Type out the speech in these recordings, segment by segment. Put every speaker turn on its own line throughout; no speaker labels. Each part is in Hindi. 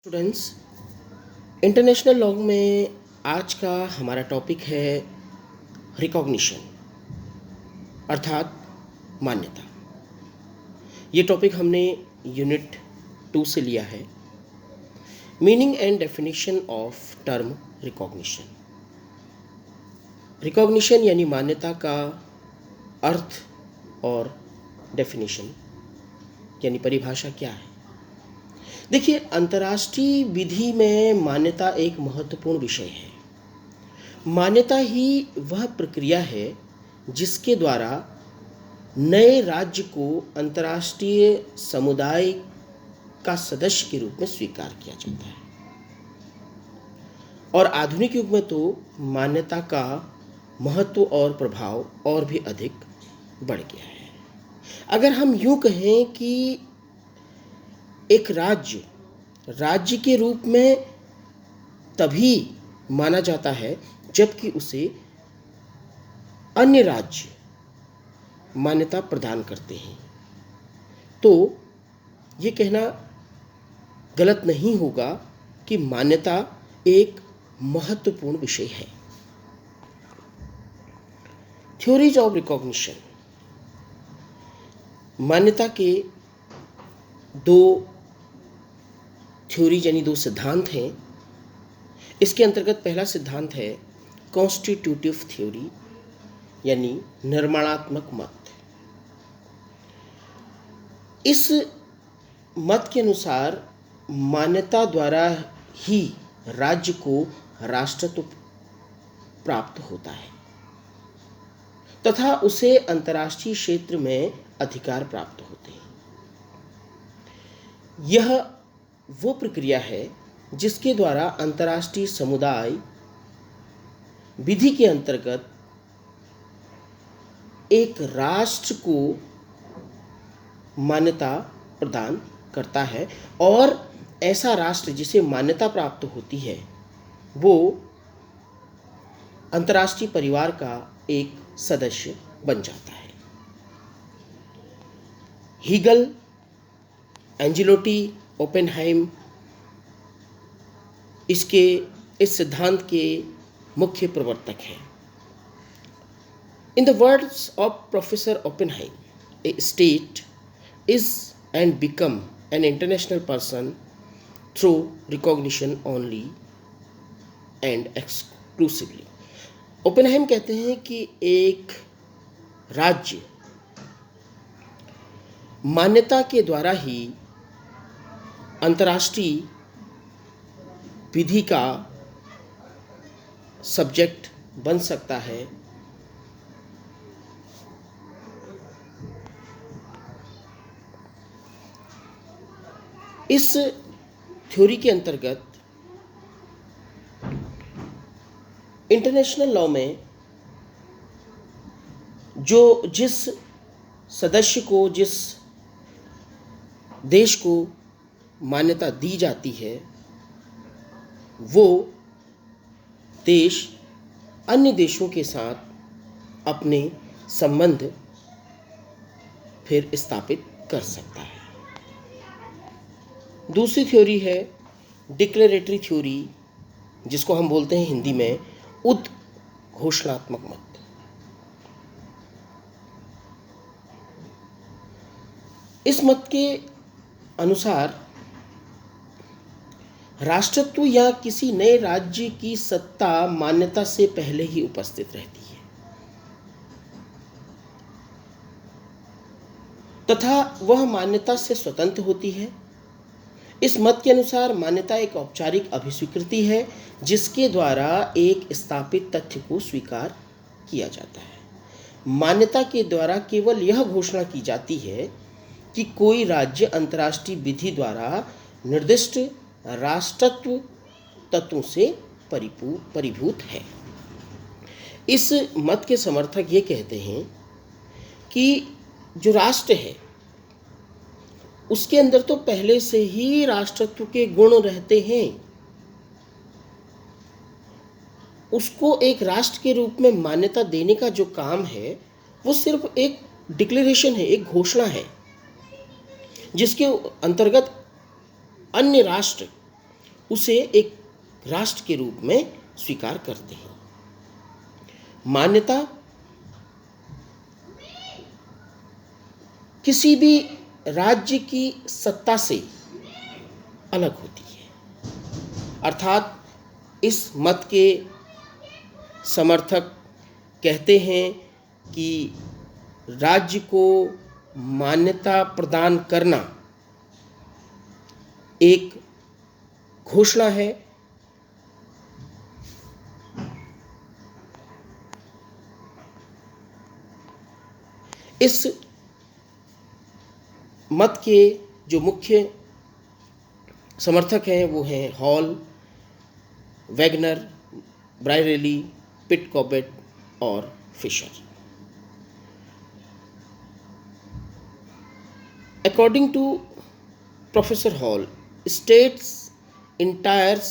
स्टूडेंट्स, इंटरनेशनल लॉ में आज का हमारा टॉपिक है रिकॉग्निशन अर्थात मान्यता। ये टॉपिक हमने यूनिट 2 से लिया है। Meaning and definition of term recognition. Recognition यानी मान्यता का अर्थ और डेफिनेशन यानी परिभाषा क्या है। देखिए, अंतर्राष्ट्रीय विधि में मान्यता एक महत्वपूर्ण विषय है। मान्यता ही वह प्रक्रिया है जिसके द्वारा नए राज्य को अंतर्राष्ट्रीय समुदाय का सदस्य के रूप में स्वीकार किया जाता है। और आधुनिक युग में तो मान्यता का महत्व और प्रभाव और भी अधिक बढ़ गया है। अगर हम यूं कहें कि एक राज्य के रूप में तभी माना जाता है जबकि उसे अन्य राज्य मान्यता प्रदान करते हैं, तो ये कहना गलत नहीं होगा कि मान्यता एक महत्वपूर्ण विषय है। Theories of recognition. मान्यता के दो थ्योरी यानी दो सिद्धांत हैं। इसके अंतर्गत पहला सिद्धांत है कॉन्स्टिट्यूटिव थ्योरी यानी निर्माणात्मक मत। इस मत के अनुसार मान्यता द्वारा ही राज्य को राष्ट्रत्व प्राप्त होता है तथा उसे अंतर्राष्ट्रीय क्षेत्र में अधिकार प्राप्त होते हैं। यह वो प्रक्रिया है जिसके द्वारा अंतर्राष्ट्रीय समुदाय विधि के अंतर्गत एक राष्ट्र को मान्यता प्रदान करता है और ऐसा राष्ट्र जिसे मान्यता प्राप्त होती है वो अंतर्राष्ट्रीय परिवार का एक सदस्य बन जाता है। हीगल, एंजेलोटी, ओपेनहाइम इस सिद्धांत के मुख्य प्रवर्तक हैं। In the words of professor Oppenheim, A state is and become an international person through recognition only and exclusively. Oppenheim कहते हैं कि एक राज्य मान्यता के द्वारा ही अंतर्राष्ट्रीय विधि का सब्जेक्ट बन सकता है। इस थ्योरी के अंतर्गत इंटरनेशनल लॉ में जिस सदस्य को, जिस देश को मान्यता दी जाती है वो देश अन्य देशों के साथ अपने संबंध फिर स्थापित कर सकता है। दूसरी थ्योरी है डिक्लेरेटरी थ्योरी, जिसको हम बोलते हैं हिंदी में उद्घोषणात्मक मत। इस मत के अनुसार राष्ट्रत्व या किसी नए राज्य की सत्ता मान्यता से पहले ही उपस्थित रहती है तथा वह मान्यता से स्वतंत्र होती है। इस मत के अनुसार मान्यता एक औपचारिक अभिस्वीकृति है जिसके द्वारा एक स्थापित तथ्य को स्वीकार किया जाता है। मान्यता के द्वारा केवल यह घोषणा की जाती है कि कोई राज्य अंतर्राष्ट्रीय विधि द्वारा निर्दिष्ट राष्ट्रत्व तत्वों से परिभूत है। इस मत के समर्थक ये कहते हैं कि जो राष्ट्र है उसके अंदर तो पहले से ही राष्ट्रत्व के गुण रहते हैं। उसको एक राष्ट्र के रूप में मान्यता देने का जो काम है वो सिर्फ एक डिक्लेरेशन है, एक घोषणा है, जिसके अंतर्गत अन्य राष्ट्र उसे एक राष्ट्र के रूप में स्वीकार करते हैं। मान्यता किसी भी राज्य की सत्ता से अलग होती है। अर्थात इस मत के समर्थक कहते हैं कि राज्य को मान्यता प्रदान करना एक घोषणा है, इस मत के जो मुख्य समर्थक हैं वो हैं हॉल, वैगनर, ब्रायरेली, पिट कॉबेट और Fisher. According to Professor Hall, state enters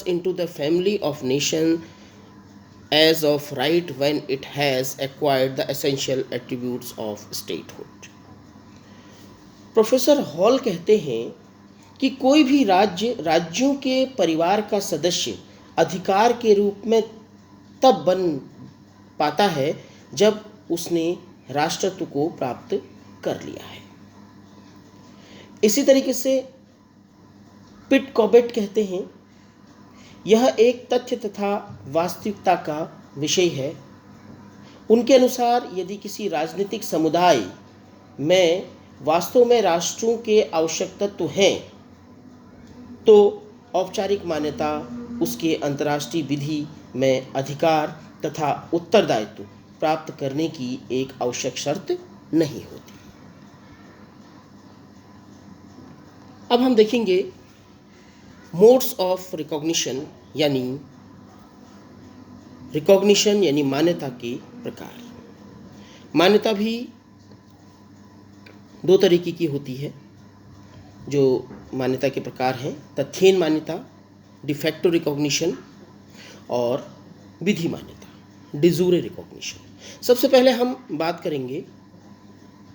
into the family of nation as of right when it has acquired the essential attributes of statehood. Professor hall कहते हैं कि कोई भी राज्यों के परिवार का सदस्य अधिकार के रूप में तब बन पाता है जब उसने राष्ट्रत्व को प्राप्त कर लिया है। इसी तरीके से पिट कॉबेट कहते हैं, यह एक तथ्य तथा वास्तविकता का विषय है। उनके अनुसार यदि किसी राजनीतिक समुदाय में वास्तव में राष्ट्रों के आवश्यक तत्व हैं तो औपचारिक मान्यता उसके अंतर्राष्ट्रीय विधि में अधिकार तथा उत्तरदायित्व प्राप्त करने की एक आवश्यक शर्त नहीं होती। अब हम देखेंगे मोड्स ऑफ रिकॉग्निशन यानी मान्यता के प्रकार। मान्यता भी दो तरीके की होती है। जो मान्यता के प्रकार हैं, तथ्यहीन मान्यता, डिफेक्टो रिकॉग्निशन और विधि मान्यता, डिजूरे रिकॉग्निशन। सबसे पहले हम बात करेंगे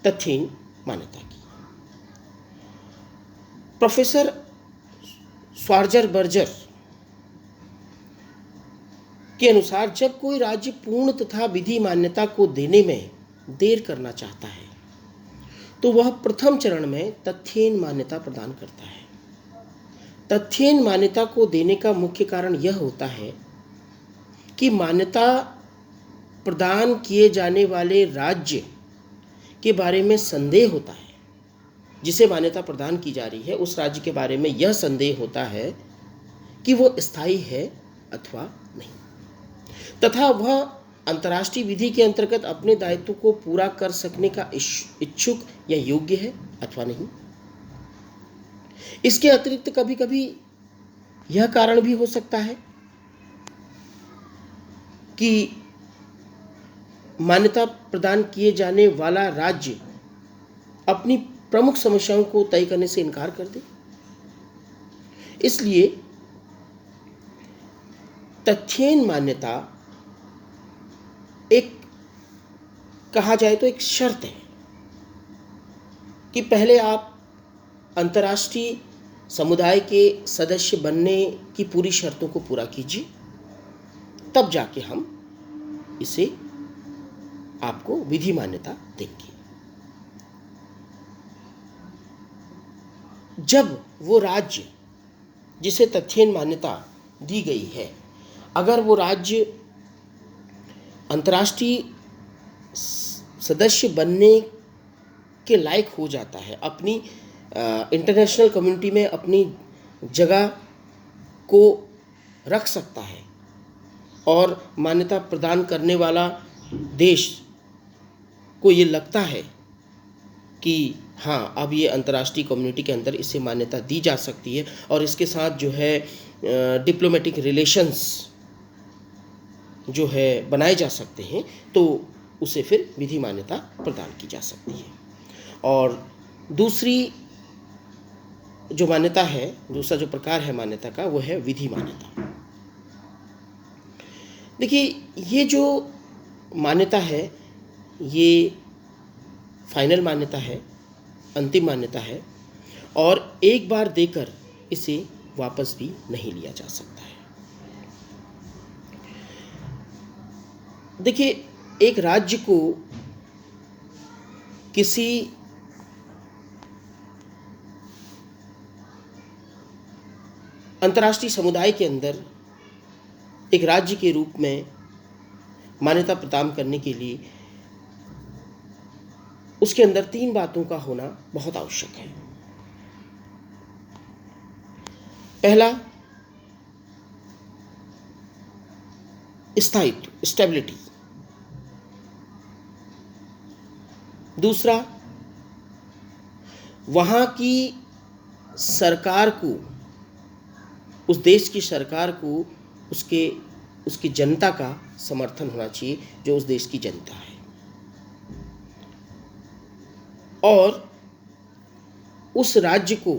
तथ्यहीन मान्यता की। प्रोफेसर स्वार्जरबर्जर के अनुसार जब कोई राज्य पूर्ण तथा विधि मान्यता को देने में देर करना चाहता है तो वह प्रथम चरण में तथ्यहीन मान्यता प्रदान करता है। तथ्यहीन मान्यता को देने का मुख्य कारण यह होता है कि मान्यता प्रदान किए जाने वाले राज्य के बारे में संदेह होता है। जिसे मान्यता प्रदान की जा रही है उस राज्य के बारे में यह संदेह होता है कि वो स्थायी है अथवा नहीं, तथा वह अंतर्राष्ट्रीय विधि के अंतर्गत अपने दायित्व को पूरा कर सकने का इच्छुक या योग्य है अथवा नहीं। इसके अतिरिक्त कभी कभी यह कारण भी हो सकता है कि मान्यता प्रदान किए जाने वाला राज्य अपनी प्रमुख समस्याओं को तय करने से इनकार कर दे। इसलिए तथ्यहीन मान्यता एक कहा जाए तो एक शर्त है कि पहले आप अंतर्राष्ट्रीय समुदाय के सदस्य बनने की पूरी शर्तों को पूरा कीजिए, तब जाके हम इसे आपको विधि मान्यता देंगे। जब वो राज्य जिसे तथ्यहीन मान्यता दी गई है, अगर वो राज्य अंतर्राष्ट्रीय सदस्य बनने के लायक हो जाता है, अपनी इंटरनेशनल कम्युनिटी में अपनी जगह को रख सकता है और मान्यता प्रदान करने वाला देश को ये लगता है कि हाँ, अब ये अंतर्राष्ट्रीय कम्युनिटी के अंदर इसे मान्यता दी जा सकती है और इसके साथ जो है डिप्लोमेटिक रिलेशंस जो है बनाए जा सकते हैं, तो उसे फिर विधि मान्यता प्रदान की जा सकती है। और दूसरी जो मान्यता है, दूसरा जो प्रकार है मान्यता का, वो है विधि मान्यता। देखिए, ये जो मान्यता है ये फाइनल मान्यता है, अंतिम मान्यता है, और एक बार देकर इसे वापस भी नहीं लिया जा सकता है। देखिए, एक राज्य को किसी अंतर्राष्ट्रीय समुदाय के अंदर एक राज्य के रूप में मान्यता प्रदान करने के लिए उसके अंदर 3 बातों का होना बहुत आवश्यक है। पहला, स्थायित्व, स्टेबिलिटी। दूसरा, वहां की सरकार को, उस देश की सरकार को उसकी जनता का समर्थन होना चाहिए, जो उस देश की जनता है। और उस राज्य को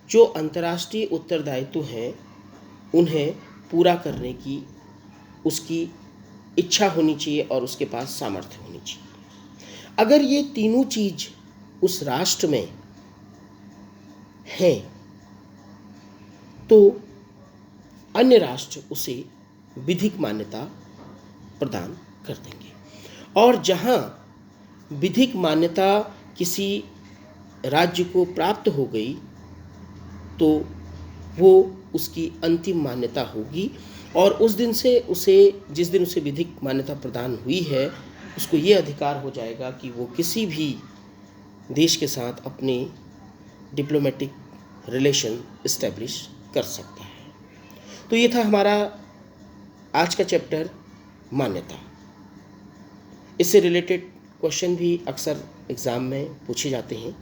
जो अंतर्राष्ट्रीय उत्तरदायित्व हैं उन्हें पूरा करने की उसकी इच्छा होनी चाहिए और उसके पास सामर्थ्य होनी चाहिए। अगर ये तीनों चीज उस राष्ट्र में हैं तो अन्य राष्ट्र उसे विधिक मान्यता प्रदान कर देंगे। और जहां विधिक मान्यता किसी राज्य को प्राप्त हो गई तो वो उसकी अंतिम मान्यता होगी, और उस दिन से उसे, जिस दिन उसे विधिक मान्यता प्रदान हुई है, उसको ये अधिकार हो जाएगा कि वो किसी भी देश के साथ अपने डिप्लोमेटिक रिलेशन इस्टेब्लिश कर सकता है। तो ये था हमारा आज का चैप्टर, मान्यता। इससे रिलेटेड क्वेश्चन भी अक्सर एग्ज़ाम में पूछे जाते हैं।